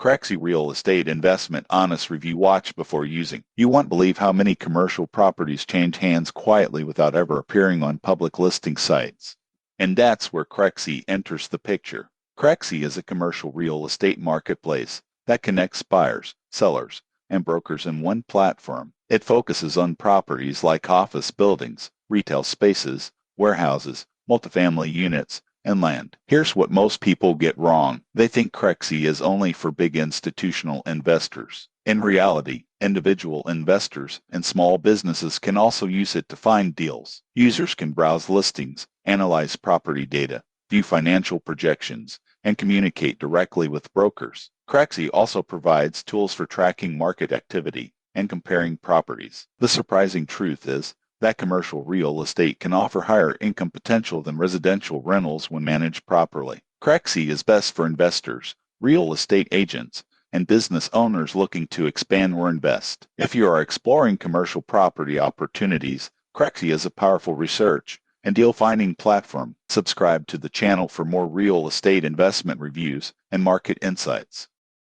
Crexi Real Estate Investment Honest Review. Watch before using. You won't believe how many commercial properties change hands quietly without ever appearing on public listing sites. And that's where Crexi enters the picture. Crexi is a commercial real estate marketplace that connects buyers, sellers, and brokers in one platform. It focuses on properties like office buildings, retail spaces, warehouses, multifamily units, and land. Here's what most people get wrong. They think Crexi is only for big institutional investors. In reality, individual investors and small businesses can also use it to find deals. Users can browse listings, analyze property data, view financial projections, and communicate directly with brokers. Crexi also provides tools for tracking market activity and comparing properties. The surprising truth is that commercial real estate can offer higher income potential than residential rentals when managed properly. Crexi is best for investors, real estate agents, and business owners looking to expand or invest. If you are exploring commercial property opportunities, Crexi is a powerful research and deal finding platform. Subscribe to the channel for more real estate investment reviews and market insights.